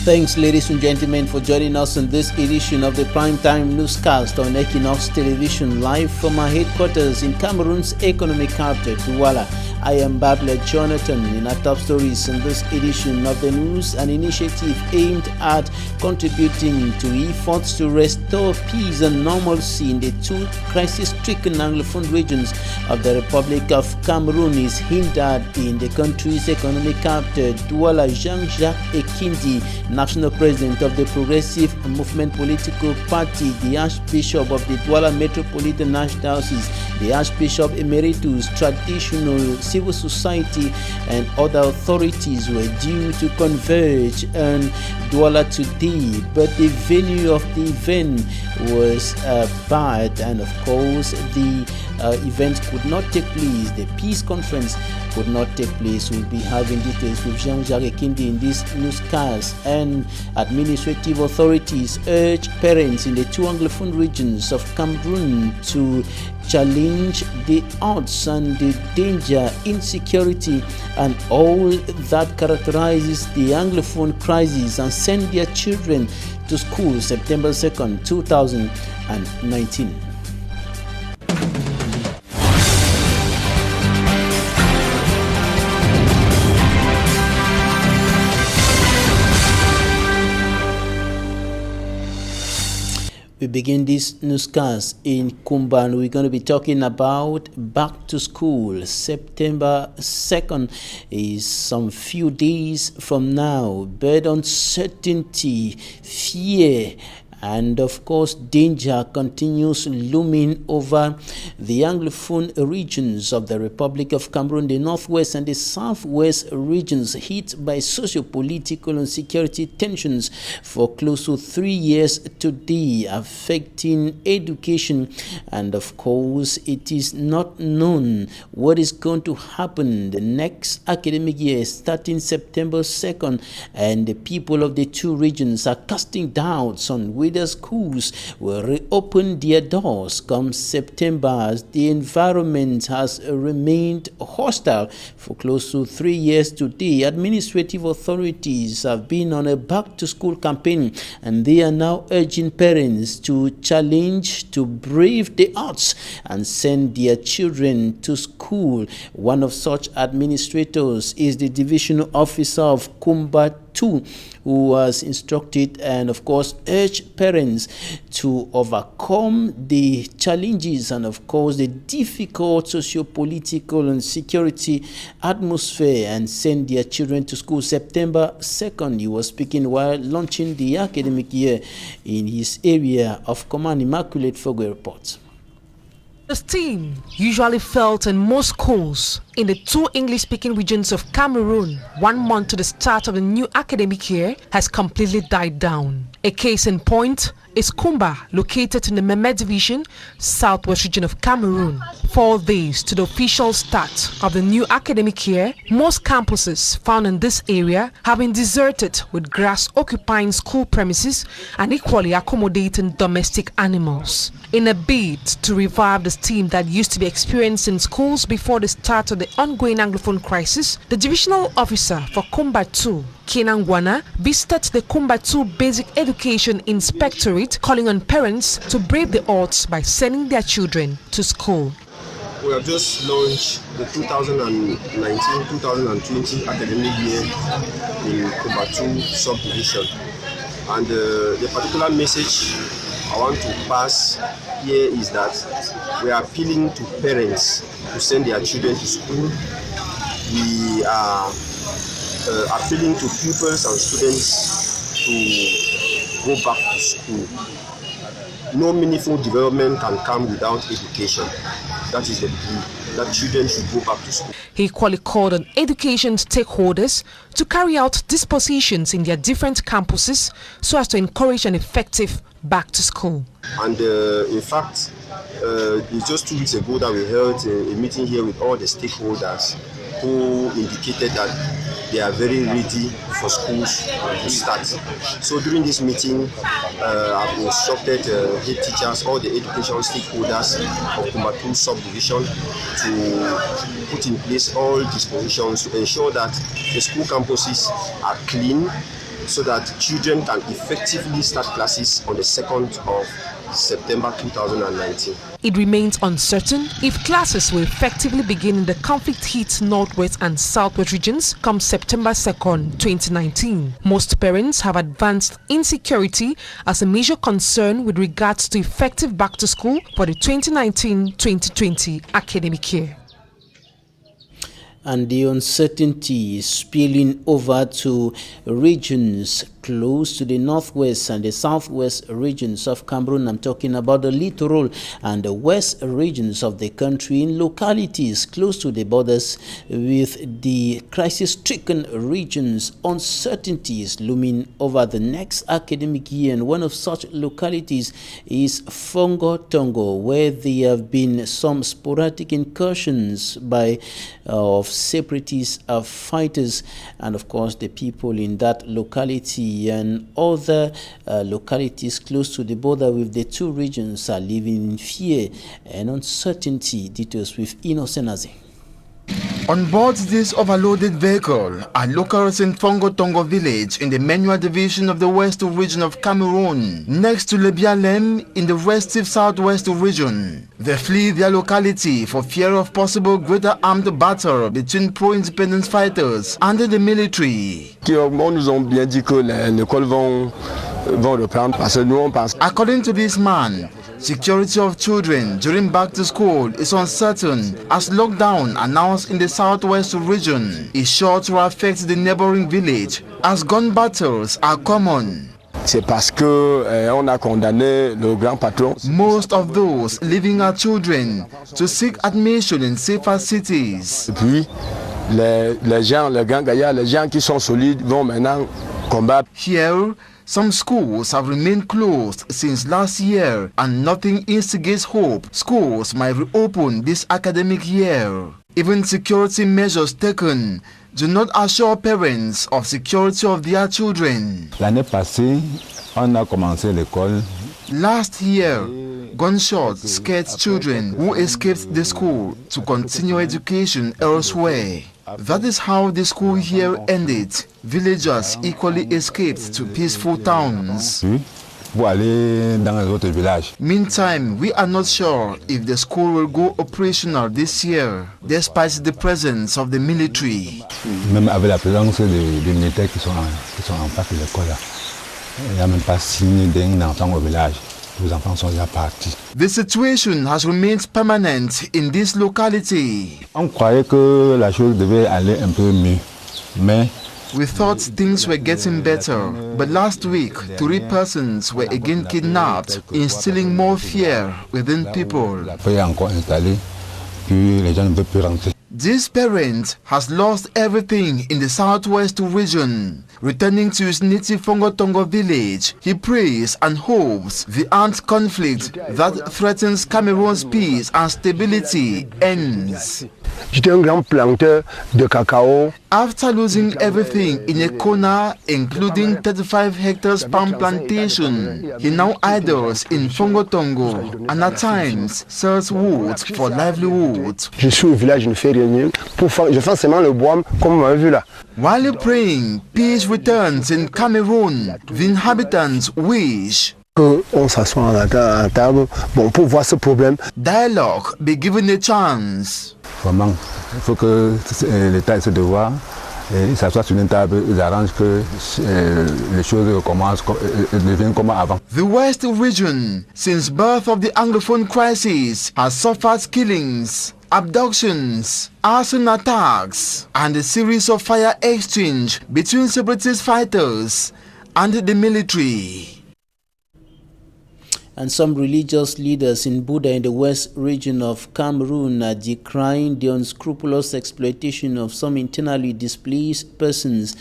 Thanks, ladies and gentlemen, for joining us in this edition of the Primetime Newscast on Equinox Television, live from our headquarters in Cameroon's economic capital, Douala. I am Babla Jonathan. In our top stories in this edition of the news, an initiative aimed at contributing to efforts to restore peace and normalcy in the two crisis-stricken Anglophone regions of the Republic of Cameroon is hindered in the country's economic capital, Douala. Jean-Jacques Ekindi, National President of the Progressive Movement Political Party, the Archbishop of the Douala Metropolitan Archdiocese, the Archbishop Emeritus, traditional civil society, and other authorities were due to converge on Douala today, but the venue of the event was barred, and of course the event could not take place. The peace conference could not take place. We'll be having details with Jean-Jacques Ekindi in this newscast. And administrative authorities urge parents in the two Anglophone regions of Cameroon to challenge the odds and the danger, insecurity, and all that characterizes the Anglophone crisis and send their children to school September 2nd, 2019. We begin this newscast in Kumban. We're going to be talking about back to school. September 2nd is some few days from now, but uncertainty, fear, and of course danger continues looming over the Anglophone regions of the Republic of Cameroon, the northwest and the southwest regions hit by socio-political and security tensions for close to 3 years today, affecting education. And of course it is not known what is going to happen the next academic year starting September 2nd, and the people of the two regions are casting doubts on whether schools will reopen their doors come September, as the environment has remained hostile for close to 3 years today. Administrative authorities have been on a back-to-school campaign, and they are now urging parents to challenge, to brave the odds and send their children to school. One of such administrators is the divisional officer of Kumba 2, who was instructed and of course urged parents to overcome the challenges and of course the difficult socio-political and security atmosphere and send their children to school September 2nd. He was speaking while launching the academic year in his area of command. Immaculate Fogwe reports. The steam usually felt in most schools in the two English-speaking regions of Cameroon 1 month to the start of the new academic year has completely died down. A case in point is Kumba, located in the Meme Division, southwest region of Cameroon. 4 days to the official start of the new academic year, most campuses found in this area have been deserted, with grass occupying school premises and equally accommodating domestic animals. In a bid to revive the steam that used to be experienced in schools before the start of the ongoing Anglophone crisis, the divisional officer for Kumba 2, Kinangwana, visited the Kumba 2 Basic Education Inspectorate, calling on parents to brave the odds by sending their children to school. We have just launched the 2019-2020 academic year in Kumba 2 subdivision, and the particular message I want to pass here is that we are appealing to parents to send their children to school. We are appealing to pupils and students to go back to school. No meaningful development can come without education. That is the belief, that children should go back to school. He equally called on education stakeholders to carry out dispositions in their different campuses so as to encourage an effective back to school. And in fact, it's just 2 weeks ago that we held a meeting here with all the stakeholders who indicated that they are very ready for schools to start. So during this meeting, I've instructed head teachers, all the educational stakeholders of Kumba 2 subdivision to put in place all dispositions to ensure that the school campuses are clean, so that children can effectively start classes on the 2nd of September 2019. It remains uncertain if classes will effectively begin in the conflict-hit northwest and southwest regions come September 2nd, 2019. Most parents have advanced insecurity as a major concern with regards to effective back-to-school for the 2019-2020 academic year. And the uncertainty is spilling over to regions close to the northwest and the southwest regions of Cameroon. I'm talking about the littoral and the west regions of the country, in localities close to the borders with the crisis-stricken regions. Uncertainties looming over the next academic year, and one of such localities is NTONGWE, where there have been some sporadic incursions by separatist fighters, and of course the people in that locality and other localities close to the border with the two regions are living in fear and uncertainty. Details with EQUINOXE. On board this overloaded vehicle are locals in NTONGWE village in the Manual division of the West region of Cameroon, next to Lebialem in the restive southwest region. They flee their locality for fear of possible greater armed battle between pro-independence fighters and the military. According to this man, security of children during back to school is uncertain as lockdown announced in the southwest region is sure to affect the neighboring village as gun battles are common. Most of those leaving are children to seek admission in safer cities. Here, some schools have remained closed since last year, and nothing instigates hope schools might reopen this academic year. Even security measures taken do not assure parents of security of their children. L'année passée, on a commencé l'école. Last year, gunshots scared children who escaped the school to continue education elsewhere. That is how the school year ended. Villagers equally escaped to peaceful towns. Meantime, we are not sure if the school will go operational this year, despite the presence of the military. Même avec la présence des militaires qui sont en face de l'école, il n'y a même pas signé d'un enfant au village. The situation has remained permanent in this locality. On croyait que la chose devait aller un peu mieux, mais we thought things were getting better, but last week 3 persons were again kidnapped, instilling more fear within people. This parent has lost everything in the southwest region. Returning to his native NTONGWE village, he prays and hopes the armed conflict that threatens Cameroon's peace and stability ends. J'étais un grand planteur de cacao. After losing everything in a corner, including 35 hectares palm plantation, he now idles in NTONGWE and at times sells wood for livelihood. Je suis au village, je ne fais rien. Je fais seulement le bois comme vous m'avez vu là. While praying, peace returns in Cameroon. The inhabitants wish on s'assoit à table, bon, pour voir ce problème. Dialogue be given a chance. Vraiment, il faut que l'État essaie de voir et s'assoit sur une table, ils arrangent que les choses deviennent comme avant. The West region, since birth of the Anglophone crisis, has suffered killings, abductions, arson attacks, and a series of fire exchange between separatist fighters and the military. And some religious leaders in Buda in the west region of Cameroon are decrying the unscrupulous exploitation of some internally displaced persons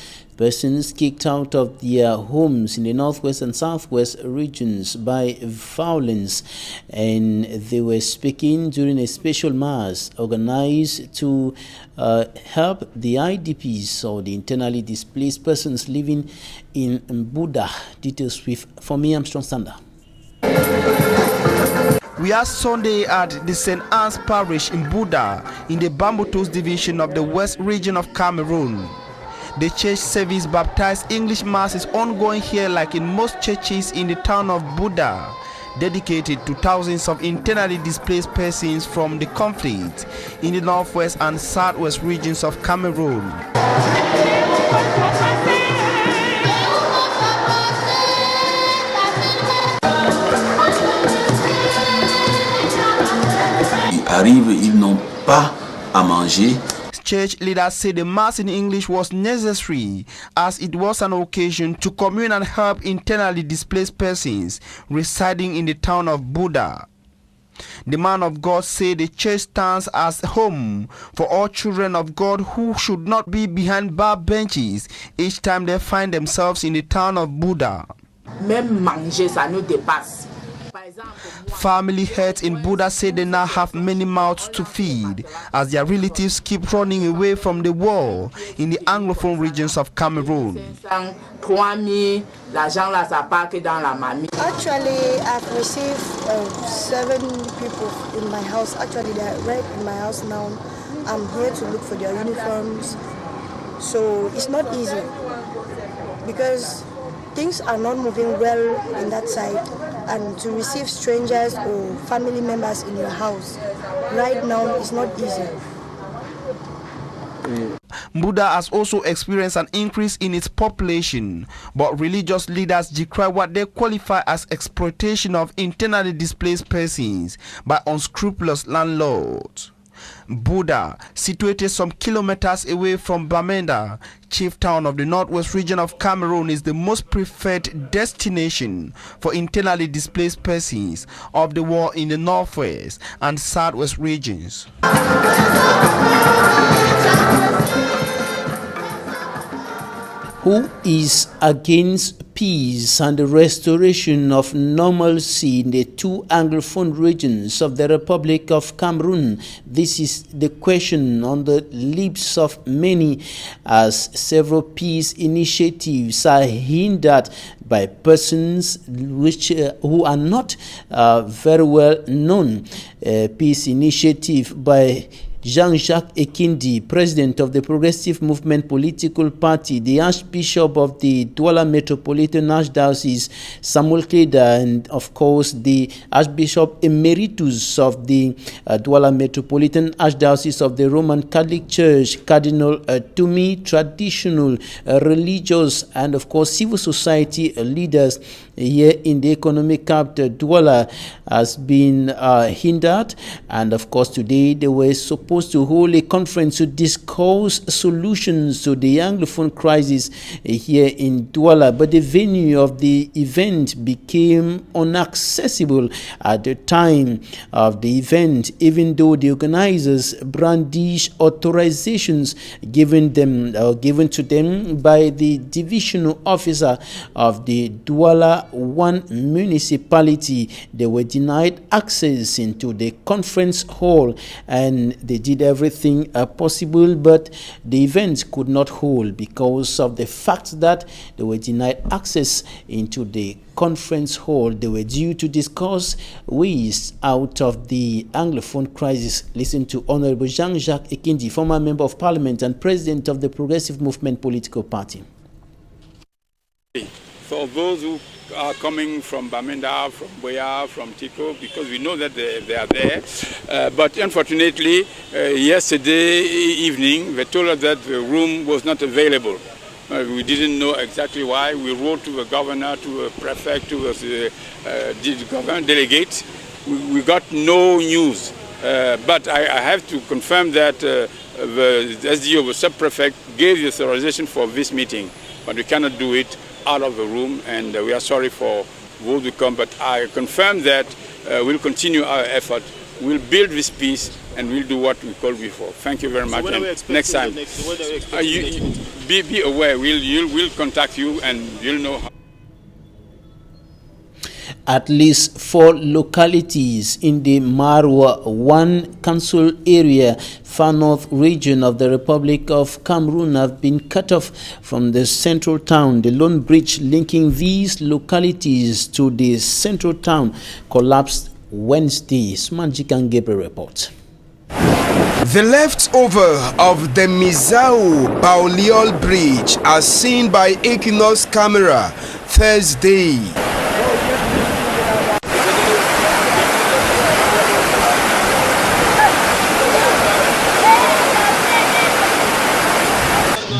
kicked out of their homes in the northwest and southwest regions by violence. And they were speaking during a special mass organized to help the IDPs, or the internally displaced persons living in Buda. Details with for me, Armstrong Sander. We are Sunday at the St. Anne's Parish in Buda in the Bambutos division of the West region of Cameroon. The church service baptized English Mass is ongoing here like in most churches in the town of Buda, dedicated to thousands of internally displaced persons from the conflict in the northwest and southwest regions of Cameroon. Ils n'ont pas à manger. Church leaders say the Mass in English was necessary as it was an occasion to commune and help internally displaced persons residing in the town of Buda. The man of God said the church stands as home for all children of God who should not be behind bar benches each time they find themselves in the town of Buda. Même manger, ça nous dépasse. Family heads in Buda say they now have many mouths to feed as their relatives keep running away from the war in the Anglophone regions of Cameroon. Actually, I've received 7 people in my house. Actually, they are right in my house now. I'm here to look for their uniforms. So it's not easy because things are not moving well in that side, and to receive strangers or family members in your house right now is not easy. Buda has also experienced an increase in its population, but religious leaders decry what they qualify as exploitation of internally displaced persons by unscrupulous landlords. Buda, situated some kilometers away from Bamenda, chief town of the northwest region of Cameroon, is the most preferred destination for internally displaced persons of the war in the northwest and southwest regions. Who is against peace and the restoration of normalcy in the 2 Anglophone regions of the Republic of Cameroon? This is the question on the lips of many, as several peace initiatives are hindered by persons who are not very well known. Peace initiative by Jean-Jacques Ekindi, president of the Progressive Movement political party, the Archbishop of the Douala Metropolitan Archdiocese, Samuel Kleda, and of course the Archbishop Emeritus of the Douala Metropolitan Archdiocese of the Roman Catholic Church, Cardinal Tumi, traditional, religious, and of course civil society leaders here in the economic capital Douala has been hindered, and of course today they were supposed to hold a conference to discuss solutions to the Anglophone crisis here in Douala, but the venue of the event became inaccessible at the time of the event, even though the organizers brandish authorizations given to them by the divisional officer of the Douala 1 municipality. They were denied access into the conference hall, and they did everything possible, but the event could not hold because of the fact that they were denied access into the conference hall. They were due to discuss ways out of the Anglophone crisis. Listen to Honorable Jean-Jacques Ekindi, former member of parliament and president of the Progressive Movement political party. For those who are coming from Bamenda, from Boya, from Tico, because we know that they are there. But unfortunately, yesterday evening, they told us that the room was not available. We didn't know exactly why. We wrote to the governor, to the prefect, to the government delegate. We got no news. But I have to confirm that the SDO, the sub-prefect, gave the authorization for this meeting. But we cannot do it out of the room, and we are sorry for those who come, but I confirm that we'll continue our effort. We'll build this peace, and we'll do what we called before. Thank you very much. And next time, be aware. We'll contact you, and you'll know how. At least 4 localities in the Marwa 1 council area, far north region of the Republic of Cameroon, have been cut off from the central town. The lone bridge linking these localities to the central town collapsed Wednesday. Smanjikan Gabriel reports. The leftover of the Mizao Bauliol Bridge as seen by EQUINOXE camera Thursday.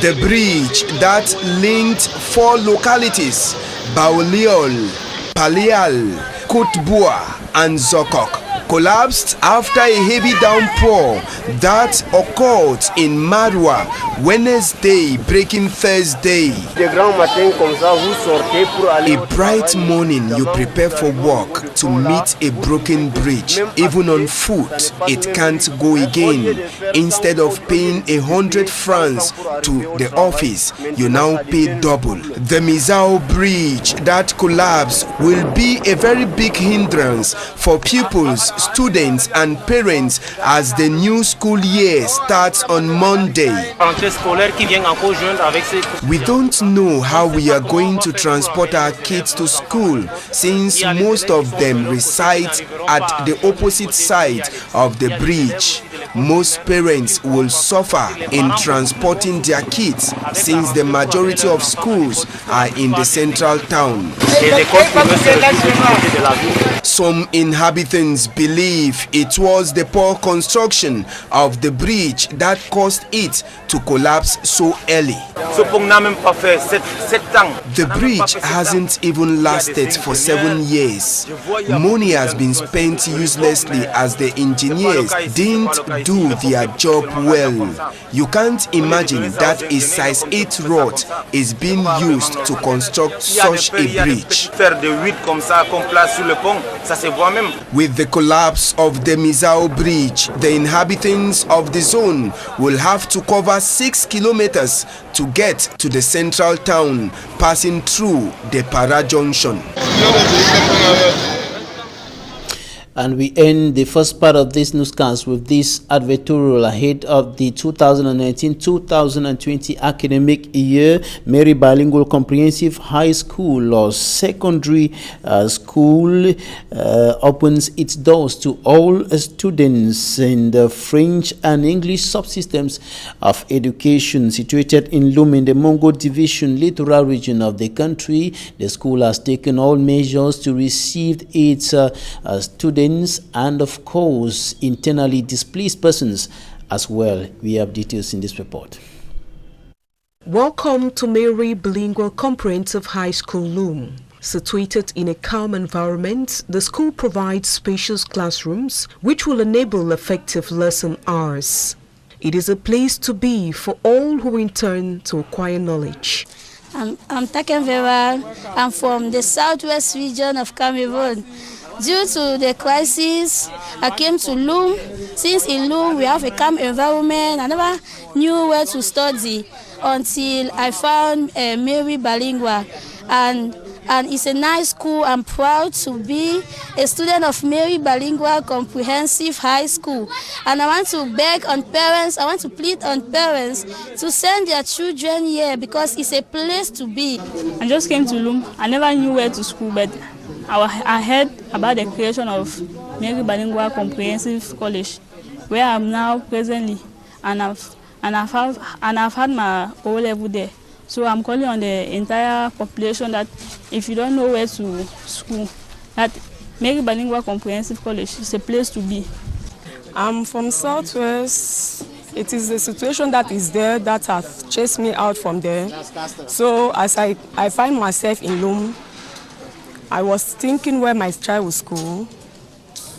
The bridge that linked 4 localities, Bauliol, Palial, Kutbua and Zokok, collapsed after a heavy downpour that occurred in Marwa Wednesday, breaking Thursday. A bright morning, you prepare for work to meet a broken bridge. Even on foot, it can't go again. Instead of paying 100 francs to the office, you now pay double. The Mizao Bridge that collapsed will be a very big hindrance for pupils, students and parents as the new school year starts on Monday. We don't know how we are going to transport our kids to school since most of them reside at the opposite side of the bridge. Most parents will suffer in transporting their kids since the majority of schools are in the central town. Some inhabitants believe it was the poor construction of the bridge that caused it to collapse so early. The bridge hasn't even lasted for 7 years. Money has been spent uselessly as the engineers didn't do their job well. You can't imagine that a size 8 rod is being used to construct such a bridge. With the collapse of the Mizao Bridge, the inhabitants of the zone will have to cover 6 kilometers to get to the central town, passing through the Para Junction. And we end the first part of this newscast with this advertorial ahead of the 2019-2020 academic year. Mary Bilingual Comprehensive High School or Secondary School opens its doors to all students in the French and English subsystems of education. Situated in Lum in the Mongo Division littoral region of the country, the school has taken all measures to receive its students and of course internally displaced persons as well. We have details in this report. Welcome to Mary Bilingual Comprehensive High School Loom. Situated in a calm environment, the school provides spacious classrooms which will enable effective lesson hours. It is a place to be for all who return to acquire knowledge. I'm Takenvera. I'm from the southwest region of Cameroon. Due to the crisis, I came to Loom. Since in Loom we have a calm environment, I never knew where to study until I found Mary Bilingual. And it's a nice school. I'm proud to be a student of Mary Bilingual Comprehensive High School. And I want to beg on parents, I want to plead on parents to send their children here because it's a place to be. I just came to Loom. I never knew where to school, but I heard about the creation of Mary Bilingual Comprehensive College, where I'm now presently, and I've had my O-level there. So I'm calling on the entire population that if you don't know where to school, that Mary Bilingual Comprehensive College is a place to be. I'm from Southwest. It is the situation that is there that has chased me out from there. So as I find myself in Loom, I was thinking where my child would school.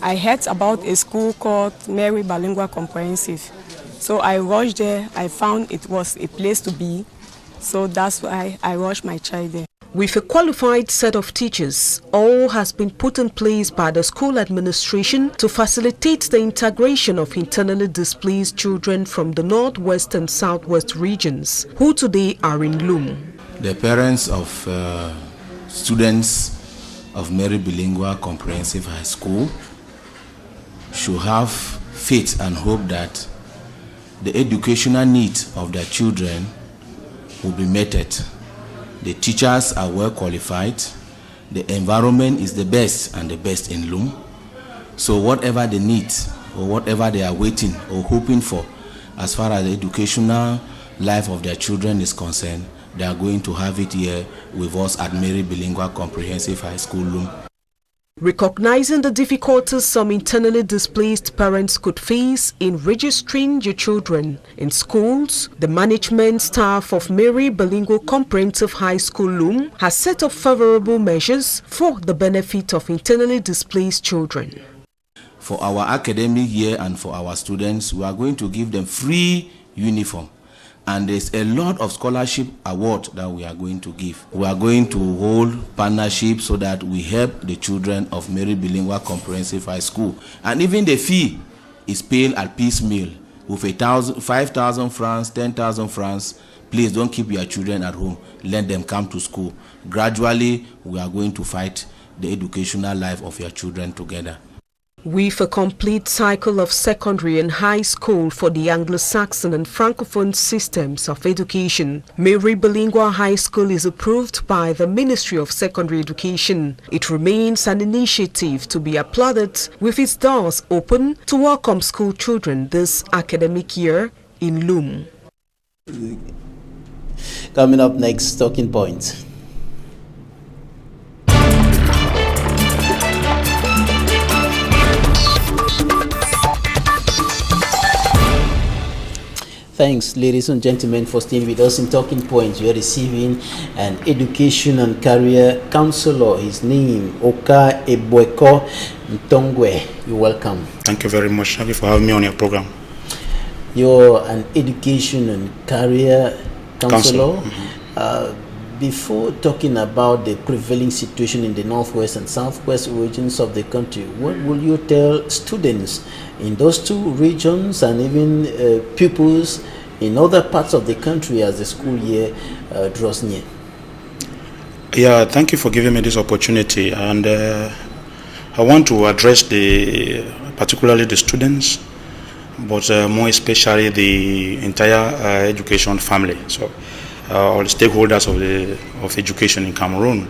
I heard about a school called Mary Bilingual Comprehensive. So I rushed there. I found it was a place to be. So that's why I rushed my child there. With a qualified set of teachers, all has been put in place by the school administration to facilitate the integration of internally displaced children from the northwest and southwest regions, who today are in Loom. The parents of students of Mary Bilingual Comprehensive High School should have faith and hope that the educational needs of their children will be met. The teachers are well qualified, the environment is the best and the best in Loom, so whatever they need or whatever they are waiting or hoping for as far as the educational life of their children is concerned, they are going to have it here with us at Mary Bilingual Comprehensive High School, Loom. Recognizing the difficulties some internally displaced parents could face in registering your children in schools, the management staff of Mary Bilingual Comprehensive High School, Loom, has set up favorable measures for the benefit of internally displaced children. For our academic year and for our students, we are going to give them free uniform. And there's a lot of scholarship award that we are going to give. We are going to hold partnerships so that we help the children of Mary Bilingual Comprehensive High School. And even the fee is paid at piecemeal with 5,000 francs, 10,000 francs. Please don't keep your children at home. Let them come to school. Gradually, we are going to fight the educational life of your children together. With a complete cycle of secondary and high school for the Anglo-Saxon and Francophone systems of education, Mary Bilingual High School is approved by the Ministry of Secondary Education. It remains an initiative to be applauded, with its doors open to welcome school children this academic year in Loom. Coming up next, talking points. Thanks, ladies and gentlemen, for staying with us in Talking Points. We are receiving an education and career counselor. His name, EBWEKOH NTONGWE. You're welcome. Thank you very much. Thank you for having me on your program. You're an education and career counselor. Before talking about the prevailing situation in the northwest and southwest regions of the country, what will you tell students in those two regions and even pupils in other parts of the country as the school year draws near? Yeah, thank you for giving me this opportunity, and I want to address particularly the students, but more especially the entire education family. So all the stakeholders of education in Cameroon,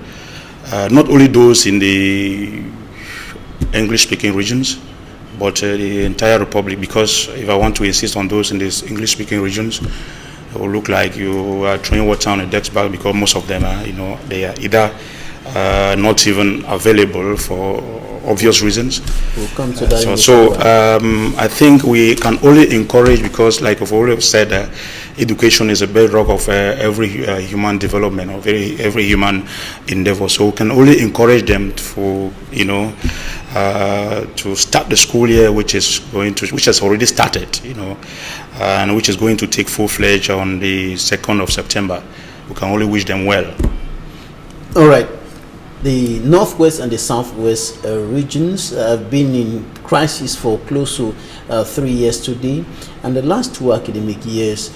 not only those in the English-speaking regions, but the entire republic. Because if I want to insist on those in these English-speaking regions, it will look like you are throwing water on a duck's back, because most of them are, they are either not even available for obvious reasons. We'll come to that. So I think we can only encourage, because like I've already said, education is a bedrock of every human development, of every human endeavor. So we can only encourage them to, to start the school year, which has already started, and which is going to take full-fledged on the 2nd of September. We can only wish them well. All right. The northwest and the southwest regions have been in crisis for close to 3 years today, and the last 2 academic years,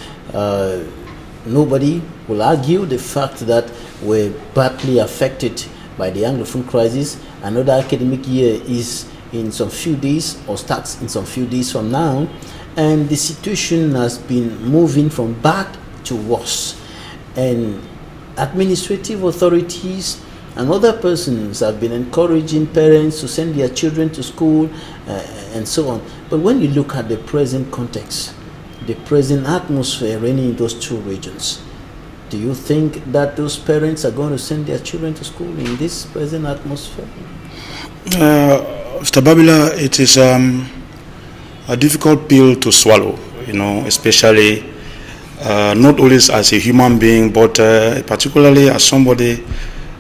nobody will argue the fact that we're badly affected by the Anglophone crisis. Another academic year is in some few days, or starts in some few days from now, and the situation has been moving from bad to worse, and administrative authorities and other persons have been encouraging parents to send their children to school and so on. But when you look at the present context, the present atmosphere reigning in those two regions, do you think that those parents are going to send their children to school in this present atmosphere? Mr. Babila, it is a difficult pill to swallow, especially not only as a human being, but particularly as somebody,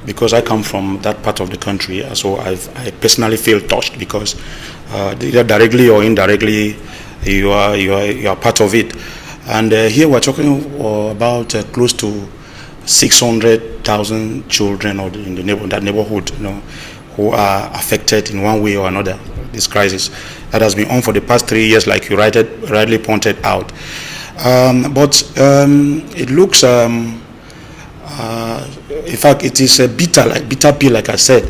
because I come from that part of the country. So I personally feel touched, because either directly or indirectly you are part of it. And here we're talking about close to 600,000 children in that neighborhood, who are affected in one way or another. This crisis that has been on for the past 3 years, like you rightly pointed out. But it looks. In fact, it is a bitter pill, like I said,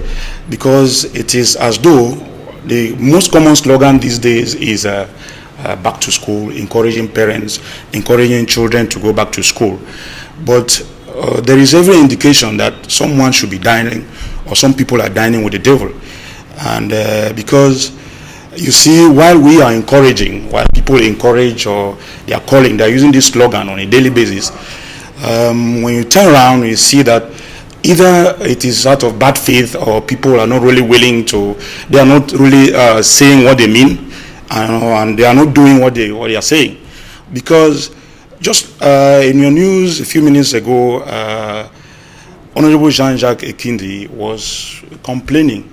because it is as though the most common slogan these days is back to school, encouraging parents, encouraging children to go back to school. But there is every indication that someone should be dining, or some people are dining with the devil. And because you see, while we are encouraging, while people encourage or they are calling, they are using this slogan on a daily basis, when you turn around, you see that either it is out of bad faith or people are not really willing to, they are not really saying what they mean, and they are not doing what they are saying. Because just in your news a few minutes ago, Honorable Jean-Jacques Ekindi was complaining,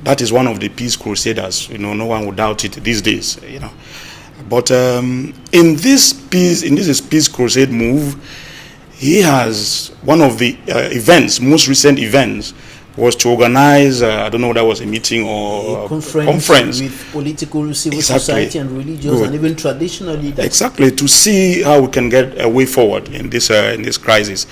that is one of the peace crusaders, no one would doubt it these days, But in this peace crusade move, he has one of the events, most recent events, was to organize, I don't know whether that was a meeting or a conference with political, civil society and religious and even traditional leaders. Exactly, to see how we can get a way forward in this crisis.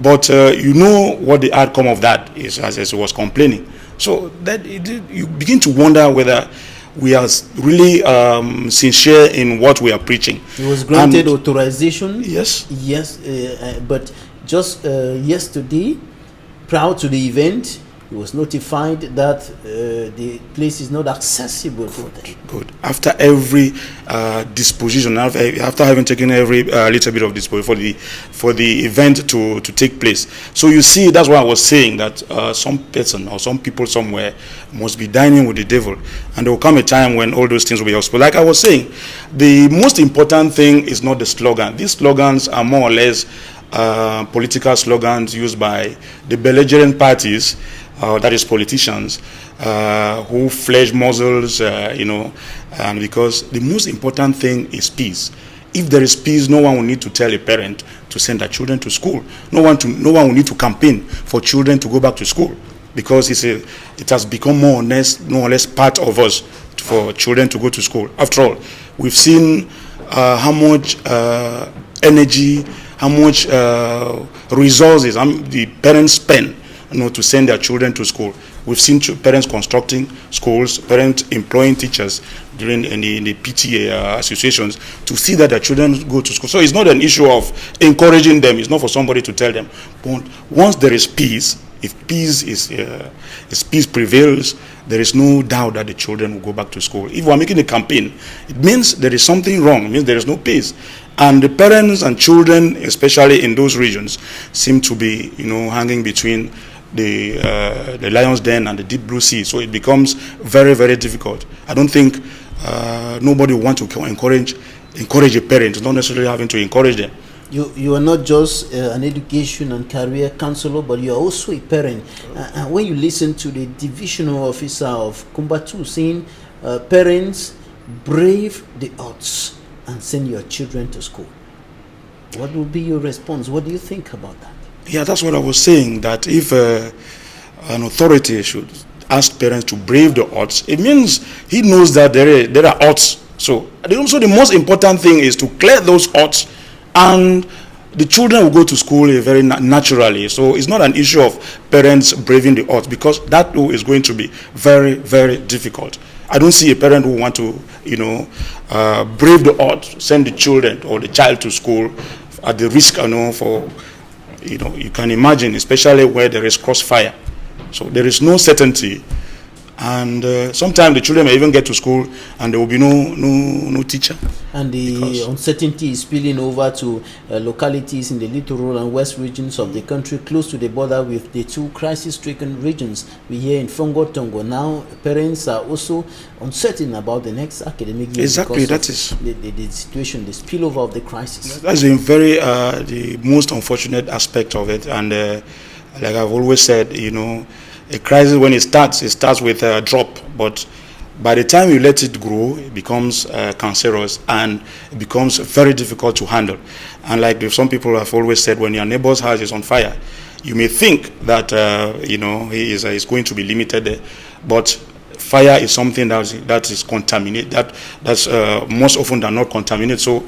But you know what the outcome of that is, as he was complaining. So that you begin to wonder whether we are really sincere in what we are preaching. He was granted authorization. Yes. Yes, but just yesterday, prior to the event, he was notified that the place is not accessible for them. Good. After every disposition, after having taken every little bit of disposition for the event to take place. So you see, that's why I was saying that some person or some people somewhere must be dining with the devil, and there will come a time when all those things will be possible. Like I was saying, the most important thing is not the slogan. These slogans are more or less political slogans used by the belligerent parties, that is politicians, who fledge muzzles, and because the most important thing is peace. If there is peace, no one will need to tell a parent to send their children to school. No one will need to campaign for children to go back to school, because it has become more or less part of us for children to go to school. After all, we've seen how much energy, how much resources the parents spend to send their children to school. We've seen parents constructing schools, parents employing teachers in the PTA associations to see that their children go to school. So it's not an issue of encouraging them. It's not for somebody to tell them. But once there is peace, if peace prevails, there is no doubt that the children will go back to school. If we're making a campaign, it means there is something wrong. It means there is no peace. And the parents and children, especially in those regions, seem to be, hanging between the lion's den and the deep blue sea. So it becomes very, very difficult. I don't think nobody wants to encourage a parent. It's not necessarily having to encourage them. You are not just an education and career counselor, but you are also a parent. And when you listen to the divisional officer of Kumbatu saying, parents, brave the odds and send your children to school, what will be your response? What do you think about that? Yeah, that's what I was saying, that if an authority should ask parents to brave the odds, it means he knows that there are odds. So the most important thing is to clear those odds, and the children will go to school very naturally. So it's not an issue of parents braving the odds, because that is going to be very, very difficult. I don't see a parent who want to, brave the odds, send the children or the child to school at the risk, for, you can imagine, especially where there is crossfire. So there is no certainty, and sometimes the children may even get to school and there will be no teacher. And the uncertainty is spilling over to localities in the littoral and west regions of the country, close to the border with the two crisis-stricken regions. We hear in Fongo-Tongo now, parents are also uncertain about the next academic year. Exactly, that is the situation, the spillover of the crisis. That's the most unfortunate aspect of it. And like I've always said, a crisis, when it starts with a drop, but by the time you let it grow, it becomes cancerous and it becomes very difficult to handle. And like some people have always said, when your neighbor's house is on fire, you may think that he is going to be limited there, but fire is something that is contaminated. That's most often than not contaminated. So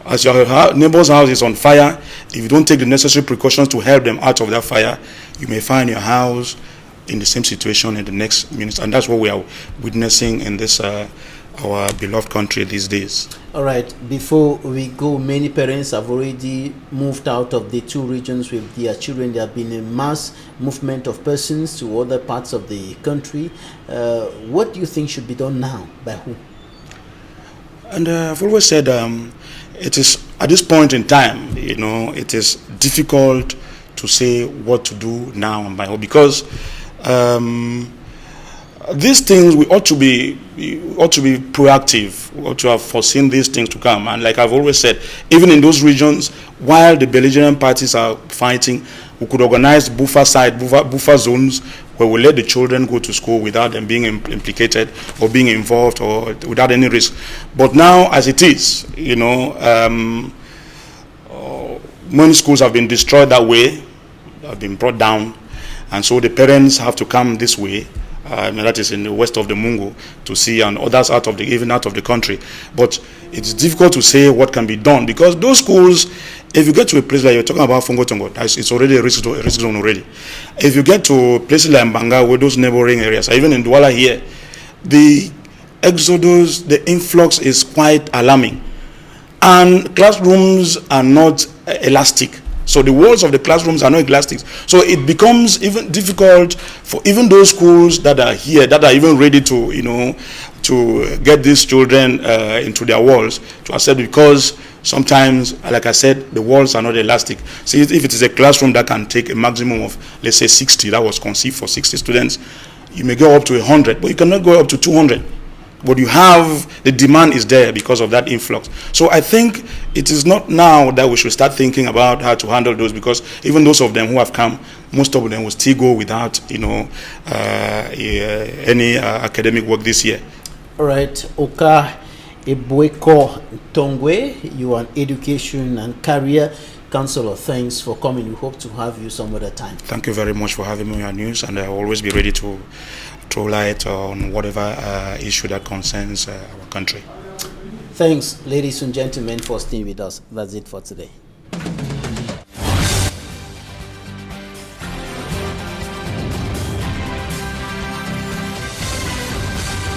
as your neighbor's house is on fire, if you don't take the necessary precautions to help them out of that fire, you may find your house in the same situation in the next minute. And that's what we are witnessing in this our beloved country these days. All right, before we go, many parents have already moved out of the two regions with their children. There have been a mass movement of persons to other parts of the country. What do you think should be done now? By who? And I've always said it is, at this point in time, you know, it is difficult to say what to do now and by who, because these things, we ought to be proactive. We ought to have foreseen these things to come. And like I've always said, even in those regions, while the belligerent parties are fighting, we could organize buffer zones where we let the children go to school without them being implicated or being involved or without any risk. But now, as it is, you know, many schools have been destroyed that way, have been brought down, and so the parents have to come this way. That is in the west of the Mungo to see, and others even out of the country. But it's difficult to say what can be done, because those schools, if you get to a place like you're talking about Fongo Tongo, it's already a risk zone already. If you get to places like Mbanga, where those neighboring areas, even in Douala here, the exodus, the influx is quite alarming, and classrooms are not elastic. So the walls of the classrooms are not elastic. So it becomes even difficult for even those schools that are here, that are even ready to, you know, to get these children into their walls, to accept, because sometimes, like I said, the walls are not elastic. See, if it is a classroom that can take a maximum of, let's say, 60, that was conceived for 60 students, you may go up to 100, but you cannot go up to 200. But you have, the demand is there because of that influx. So I think it is not now that we should start thinking about how to handle those, because even those of them who have come, most of them will still go without, you know, any academic work this year. All right, KAH EBWEKOH NTONGWE, you are an education and career counselor. Thanks for coming. We hope to have you some other time. Thank you very much for having me on your news, and I'll always be ready to throw light on whatever issue that concerns our country. Thanks, ladies and gentlemen, for staying with us. That's it for today.